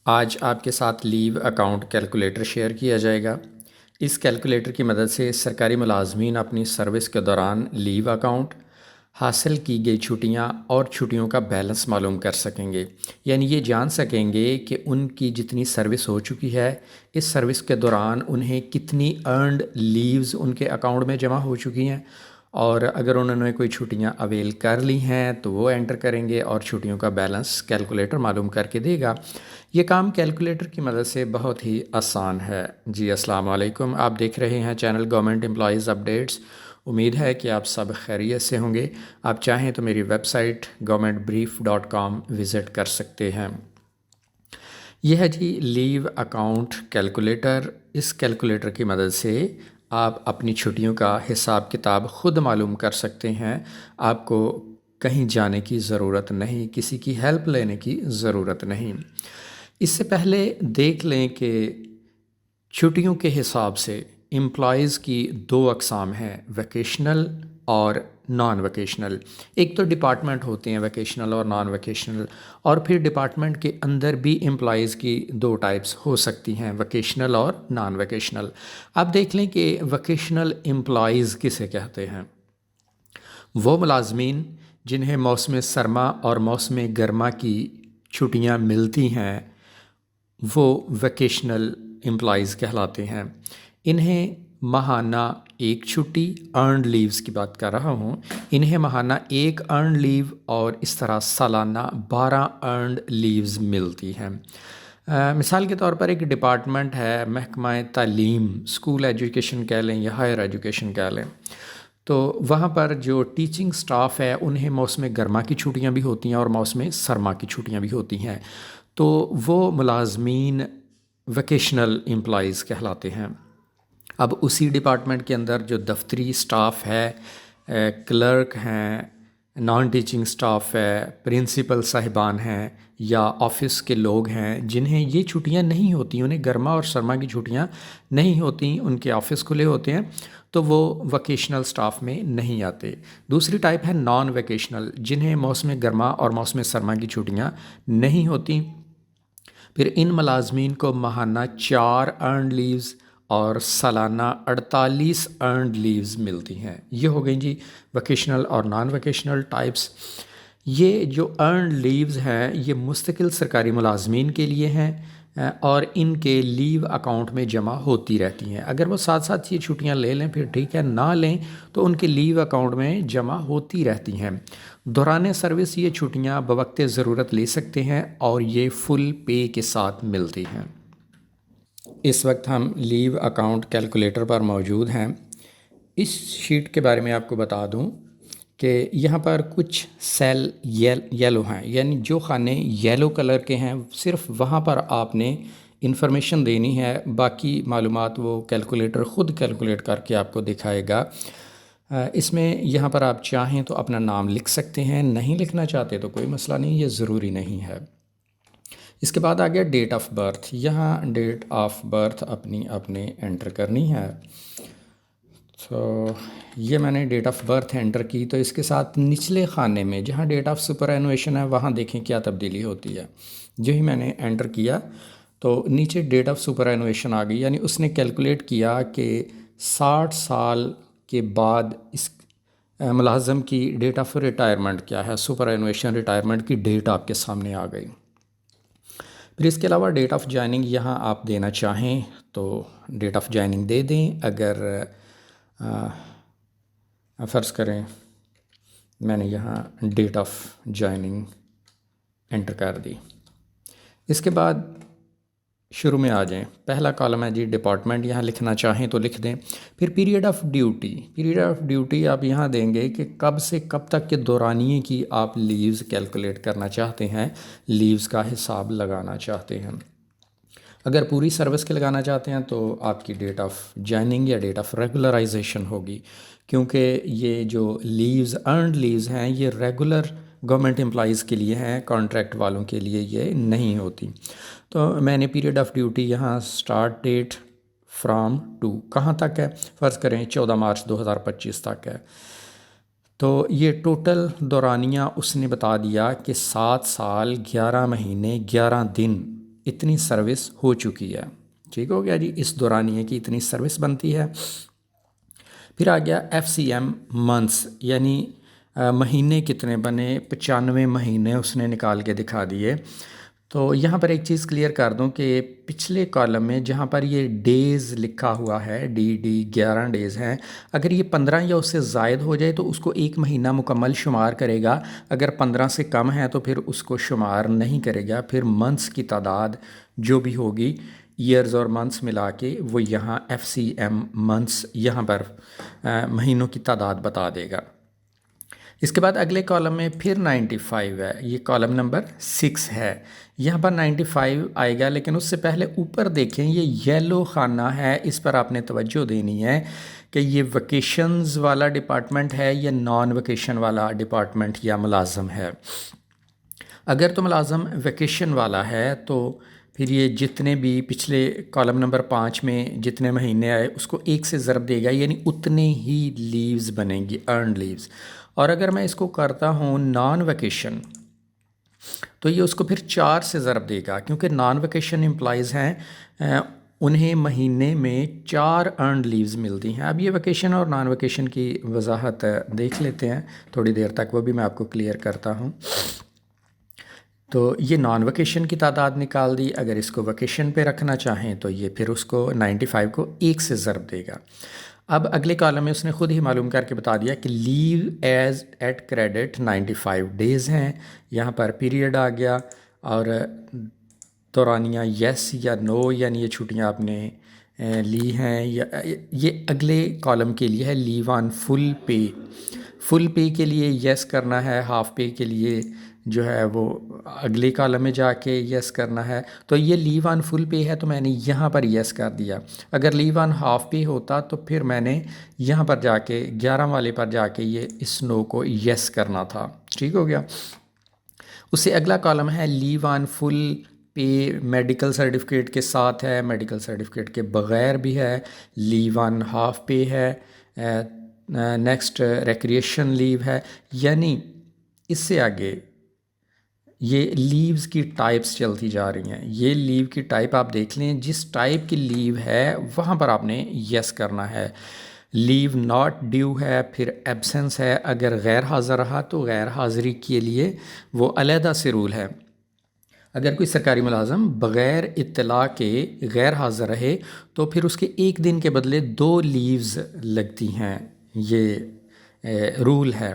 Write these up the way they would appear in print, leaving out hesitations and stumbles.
آج آپ کے ساتھ لیو اکاؤنٹ کیلکولیٹر شیئر کیا جائے گا۔ اس کیلکولیٹر کی مدد سے سرکاری ملازمین اپنی سروس کے دوران لیو اکاؤنٹ، حاصل کی گئی چھٹیاں اور چھٹیوں کا بیلنس معلوم کر سکیں گے، یعنی یہ جان سکیں گے کہ ان کی جتنی سروس ہو چکی ہے، اس سروس کے دوران انہیں کتنی ارنڈ لیوز ان کے اکاؤنٹ میں جمع ہو چکی ہیں، اور اگر انہوں نے کوئی چھٹیاں اویل کر لی ہیں تو وہ انٹر کریں گے اور چھٹیوں کا بیلنس کیلکولیٹر معلوم کر کے دے گا۔ یہ کام کیلکولیٹر کی مدد سے بہت ہی آسان ہے۔ جی السلام علیکم، آپ دیکھ رہے ہیں چینل گورنمنٹ امپلائیز اپڈیٹس۔ امید ہے کہ آپ سب خیریت سے ہوں گے۔ آپ چاہیں تو میری ویب سائٹ governmentbrief.com وزٹ کر سکتے ہیں۔ یہ ہے جی لیو اکاؤنٹ کیلکولیٹر۔ اس کیلکولیٹر کی مدد سے آپ اپنی چھٹیوں کا حساب کتاب خود معلوم کر سکتے ہیں۔ آپ کو کہیں جانے کی ضرورت نہیں، کسی کی ہیلپ لینے کی ضرورت نہیں۔ اس سے پہلے دیکھ لیں کہ چھٹیوں کے حساب سے امپلائیز کی دو اقسام ہیں، ویکیشنل اور نان ویکیشنل۔ ایک تو ڈپارٹمنٹ ہوتے ہیں ویکیشنل اور نان ویکیشنل، اور پھر ڈپارٹمنٹ کے اندر بھی امپلائیز کی دو ٹائپس ہو سکتی ہیں، ویکیشنل اور نان ویکیشنل۔ اب دیکھ لیں کہ ویکیشنل امپلائیز کسے کہتے ہیں۔ وہ ملازمین جنہیں موسم سرما اور موسم گرما کی چھٹیاں ملتی ہیں وہ ویکیشنل امپلائیز کہلاتے ہیں۔ انہیں ماہانہ ایک چھٹی، ارنڈ لیوز کی بات کر رہا ہوں، انہیں ماہانہ ایک ارنڈ لیو اور اس طرح سالانہ 12 ارنڈ لیوز ملتی ہیں۔ مثال کے طور پر ایک ڈپارٹمنٹ ہے محکمہ تعلیم، اسکول ایجوکیشن کہہ لیں یا ہائر ایجوکیشن کہہ لیں، تو وہاں پر جو ٹیچنگ سٹاف ہے انہیں موسم گرما کی چھٹیاں بھی ہوتی ہیں اور موسم سرما کی چھٹیاں بھی ہوتی ہیں، تو وہ ملازمین ویکیشنل امپلائیز کہلاتے ہیں۔ اب اسی ڈپارٹمنٹ کے اندر جو دفتری سٹاف ہے، کلرک ہیں، نان ٹیچنگ سٹاف ہے، پرنسپل صاحبان ہیں یا آفس کے لوگ ہیں جنہیں یہ چھٹیاں نہیں ہوتی، انہیں گرما اور سرما کی چھٹیاں نہیں ہوتی، ان کے آفس کھلے ہوتے ہیں، تو وہ ویکیشنل سٹاف میں نہیں آتے۔ دوسری ٹائپ ہے نان ویکیشنل، جنہیں موسم گرما اور موسم سرما کی چھٹیاں نہیں ہوتی۔ پھر ان ملازمین کو ماہانہ 4 ارنڈ لیوز اور سالانہ 48 ارنڈ لیوز ملتی ہیں۔ یہ ہو گئی جی ویکیشنل اور نان ویکیشنل ٹائپس۔ یہ جو ارنڈ لیوز ہیں یہ مستقل سرکاری ملازمین کے لیے ہیں اور ان کے لیو اکاؤنٹ میں جمع ہوتی رہتی ہیں۔ اگر وہ ساتھ ساتھ یہ چھٹیاں لے لیں پھر ٹھیک ہے، نہ لیں تو ان کے لیو اکاؤنٹ میں جمع ہوتی رہتی ہیں۔ دوران سروس یہ چھٹیاں بوقت ضرورت لے سکتے ہیں اور یہ فل پے کے ساتھ ملتی ہیں۔ اس وقت ہم لیو اکاؤنٹ کیلکولیٹر پر موجود ہیں۔ اس شیٹ کے بارے میں آپ کو بتا دوں کہ یہاں پر کچھ سیل یلو ہیں، یعنی جو خانے یلو کلر کے ہیں صرف وہاں پر آپ نے انفارمیشن دینی ہے، باقی معلومات وہ کیلکولیٹر خود کیلکولیٹ کر کے آپ کو دکھائے گا۔ اس میں یہاں پر آپ چاہیں تو اپنا نام لکھ سکتے ہیں، نہیں لکھنا چاہتے تو کوئی مسئلہ نہیں، یہ ضروری نہیں ہے۔ اس کے بعد آ گیا ڈیٹ آف برتھ۔ یہاں ڈیٹ آف برتھ اپنے انٹر کرنی ہے۔ تو یہ میں نے ڈیٹ آف برتھ انٹر کی، تو اس کے ساتھ نچلے خانے میں جہاں ڈیٹ آف سپر اینویشن ہے وہاں دیکھیں کیا تبدیلی ہوتی ہے۔ جو ہی میں نے انٹر کیا تو نیچے ڈیٹ آف سپر اینویشن آ گئی، یعنی اس نے کیلکولیٹ کیا کہ 60 سال کے بعد اس ملازم کی ڈیٹ آف ریٹائرمنٹ کیا ہے، سپر اینویشن ریٹائرمنٹ کی ڈیٹ آپ کے سامنے آ گئی۔ پھر اس کے علاوہ ڈیٹ آف جوائننگ یہاں آپ دینا چاہیں تو ڈیٹ آف جوائننگ دے دیں۔ اگر فرض کریں میں نے یہاں ڈیٹ آف جوائننگ انٹر کر دی۔ اس کے بعد شروع میں آ جائیں، پہلا کالم ہے جی ڈپارٹمنٹ، یہاں لکھنا چاہیں تو لکھ دیں۔ پھر period of duty, period of duty آپ یہاں دیں گے کہ کب سے کب تک کے دورانیے کی آپ لیوز کیلکولیٹ کرنا چاہتے ہیں، لیوز کا حساب لگانا چاہتے ہیں۔ اگر پوری سروس کے لگانا چاہتے ہیں تو آپ کی ڈیٹ آف جوائننگ یا ڈیٹ آف ریگولرائزیشن ہوگی، کیونکہ یہ جو لیوز ارنڈ لیوز ہیں یہ ریگولر گورنمنٹ امپلائیز کے لیے ہیں، کانٹریکٹ والوں کے لیے یہ نہیں ہوتی۔ تو میں نے پیریڈ آف ڈیوٹی یہاں سٹارٹ ڈیٹ فرام ٹو کہاں تک ہے، فرض کریں 14 مارچ 2025 تک ہے، تو یہ ٹوٹل دورانیہ اس نے بتا دیا کہ 7 سال 11 مہینے 11 دن اتنی سروس ہو چکی ہے. ٹھیک ہو گیا جی. اس دورانیے کی اتنی سروس بنتی ہے. پھر آ گیا FCM منتھس، یعنی مہینے کتنے بنے. 95 مہینے اس نے نکال کے دکھا دیے. تو یہاں پر ایک چیز کلیئر کر دوں کہ پچھلے کالم میں جہاں پر یہ ڈیز لکھا ہوا ہے ڈی 11 ڈیز ہیں، اگر یہ 15 یا اس سے زائد ہو جائے تو اس کو ایک مہینہ مکمل شمار کرے گا. اگر 15 سے کم ہے تو پھر اس کو شمار نہیں کرے گا. پھر منتھس کی تعداد جو بھی ہوگی ایئرز اور منتھس ملا کے وہ یہاں FCM منتھس یہاں پر مہینوں کی تعداد بتا دے گا. اس کے بعد اگلے کالم میں پھر 95 ہے. یہ کالم نمبر 6 ہے. یہاں پر 95 آئے گا، لیکن اس سے پہلے اوپر دیکھیں یہ یلو خانہ ہے، اس پر آپ نے توجہ دینی ہے کہ یہ ویکیشنز والا ڈپارٹمنٹ ہے یا نان ویکیشن والا ڈپارٹمنٹ یا ملازم ہے. اگر تو ملازم ویکیشن والا ہے تو پھر یہ جتنے بھی پچھلے کالم نمبر 5 میں جتنے مہینے آئے اس کو 1 سے ضرب دے گا، یعنی اتنے ہی لیوز بنیں گی، ارنڈ لیوز. اور اگر میں اس کو کرتا ہوں نان ویکیشن تو یہ اس کو پھر 4 سے ضرب دے گا، کیونکہ نان ویکیشن امپلائیز ہیں، انہیں مہینے میں 4 ارنڈ لیوز ملتی ہیں. اب یہ ویکیشن اور نان ویکیشن کی وضاحت دیکھ لیتے ہیں تھوڑی دیر تک، وہ بھی میں آپ کو کلیئر کرتا ہوں. تو یہ نان ویکیشن کی تعداد نکال دی. اگر اس کو ویکیشن پہ رکھنا چاہیں تو یہ پھر اس کو 95 کو 1 سے ضرب دے گا. اب اگلے کالم میں اس نے خود ہی معلوم کر کے بتا دیا کہ لیو ایز ایٹ کریڈٹ 95 ڈیز ہیں. یہاں پر پیریڈ آ گیا اور دورانیہ یس یا نو، یعنی یہ چھٹیاں آپ نے لی ہیں. یا یہ اگلے کالم کے لیے ہے لیو آن فل پے. فل پے کے لیے یس کرنا ہے، ہاف پے کے لیے جو ہے وہ اگلے کالم میں جا کے یس کرنا ہے. تو یہ لیو آن فل پے ہے تو میں نے یہاں پر یس کر دیا. اگر لیو آن ہاف پے ہوتا تو پھر میں نے یہاں پر جا کے 11 والے پر جا کے یہ اس نو کو یس کرنا تھا. ٹھیک ہو گیا. اس سے اگلا کالم ہے لیو آن فل پے، میڈیکل سرٹیفکیٹ کے ساتھ ہے، میڈیکل سرٹیفکیٹ کے بغیر بھی ہے. لیو آن ہاف پے ہے. نیکسٹ ریکریشن لیو ہے. یعنی اس سے آگے یہ لیوز کی ٹائپس چلتی جا رہی ہیں. یہ لیو کی ٹائپ آپ دیکھ لیں، جس ٹائپ کی لیو ہے وہاں پر آپ نے یس کرنا ہے. لیو ناٹ ڈیو ہے، پھر ایبسنس ہے. اگر غیر حاضر رہا تو غیر حاضری کے لیے وہ علیحدہ سے رول ہے. اگر کوئی سرکاری ملازم بغیر اطلاع کے غیر حاضر رہے تو پھر اس کے 1 دن کے بدلے 2 لیوز لگتی ہیں. یہ رول ہے.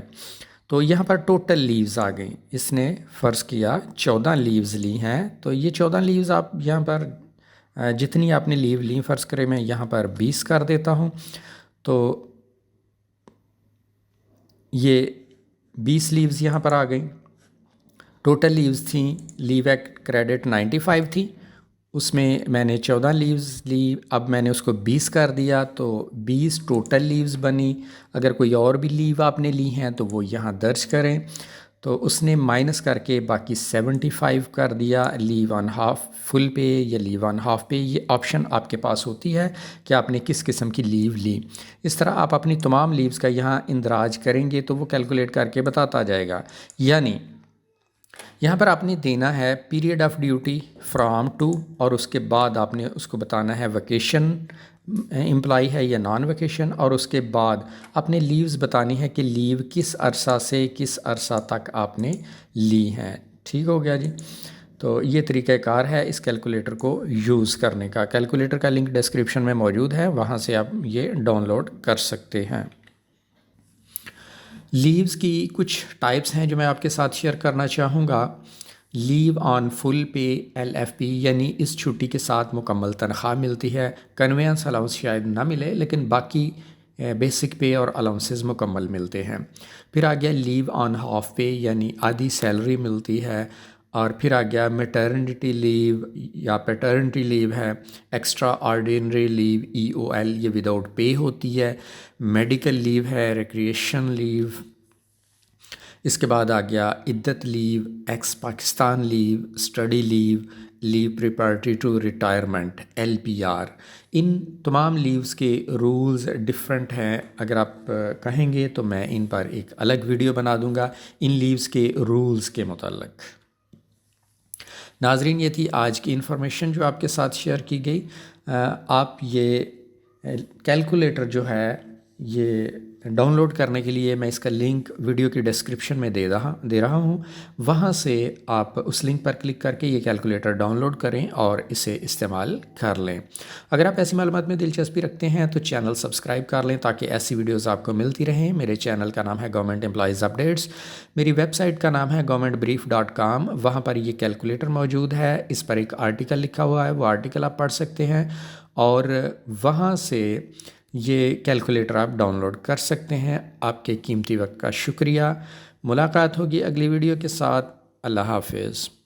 تو یہاں پر ٹوٹل لیوز آ گئیں. اس نے فرض کیا 14 لیوز لی ہیں، تو یہ 14 لیوز آپ یہاں پر جتنی آپ نے لیو لی فرض کرے میں یہاں پر 20 کر دیتا ہوں. تو یہ 20 لیوز یہاں پر آ گئیں. ٹوٹل لیوز تھیں، لیو ایکٹ کریڈٹ 95 تھی، اس میں نے 14 لیوز لی. اب میں نے اس کو 20 کر دیا تو 20 ٹوٹل لیوز بنی. اگر کوئی اور بھی لیو آپ نے لی ہیں تو وہ یہاں درج کریں. تو اس نے مائنس کر کے باقی 75 کر دیا. لیو آن ہاف فل پے یا لیو آن ہاف پے، یہ آپشن آپ کے پاس ہوتی ہے کہ آپ نے کس قسم کی لیو لی. اس طرح آپ اپنی تمام لیوز کا یہاں اندراج کریں گے تو وہ کیلکولیٹ کر کے بتاتا جائے گا. یعنی یہاں پر آپ نے دینا ہے period of duty from to, اور اس کے بعد آپ نے اس کو بتانا ہے ویکیشن امپلائی ہے یا نان ویکیشن، اور اس کے بعد اپنے لیوز بتانی ہے کہ لیو کس عرصہ سے کس عرصہ تک آپ نے لی ہیں. ٹھیک ہو گیا جی. تو یہ طریقہ کار ہے اس کیلکولیٹر کو یوز کرنے کا. کیلکولیٹر کا لنک ڈسکرپشن میں موجود ہے، وہاں سے آپ یہ ڈاؤن لوڈ کر سکتے ہیں. لیوز کی کچھ ٹائپس ہیں جو میں آپ کے ساتھ شیئر کرنا چاہوں گا. لیو آن فل پے LFP، یعنی اس چھٹی کے ساتھ مکمل تنخواہ ملتی ہے. کنوینس الاؤنس شاید نہ ملے لیکن باقی بیسک پے اور الاؤنسز مکمل ملتے ہیں. پھر آ گیا لیو آن ہاف پے، یعنی آدھی سیلری ملتی ہے. اور پھر آ گیا میٹرنٹی لیو یا پیٹرنٹی لیو ہے. ایکسٹرا آرڈینری لیو EOL، یہ وداؤٹ پے ہوتی ہے. میڈیکل لیو ہے. ریکریشن لیو. اس کے بعد آ گیا عدت leave, ex Pakistan leave, study leave, leave preparatory to retirement LPR. ان تمام لیوز کے رولز ڈفرینٹ ہیں. اگر آپ کہیں گے تو میں ان پر ایک الگ ویڈیو بنا دوں گا ان لیوز کے رولز کے متعلق. ناظرین، یہ تھی آج کی انفارمیشن جو آپ کے ساتھ شیئر کی گئی۔ آپ یہ کیلکولیٹر جو ہے یہ ڈاؤن لوڈ کرنے کے لیے میں اس کا لنک ویڈیو کی ڈسکرپشن میں دے رہا ہوں، وہاں سے آپ اس لنک پر کلک کر کے یہ کیلکولیٹر ڈاؤن لوڈ کریں اور اسے استعمال کر لیں۔ اگر آپ ایسی معلومات میں دلچسپی رکھتے ہیں تو چینل سبسکرائب کر لیں تاکہ ایسی ویڈیوز آپ کو ملتی رہیں۔ میرے چینل کا نام ہے گورنمنٹ امپلائیز اپڈیٹس، میری ویب سائٹ کا نام ہے governmentbrief.com، وہاں پر یہ کیلکولیٹر موجود ہے، اس پر ایک آرٹیکل لکھا ہوا ہے، وہ آرٹیکل آپ پڑھ سکتے ہیں اور وہاں سے یہ کیلکولیٹر آپ ڈاؤن لوڈ کر سکتے ہیں۔ آپ کے قیمتی وقت کا شکریہ۔ ملاقات ہوگی اگلی ویڈیو کے ساتھ۔ اللہ حافظ۔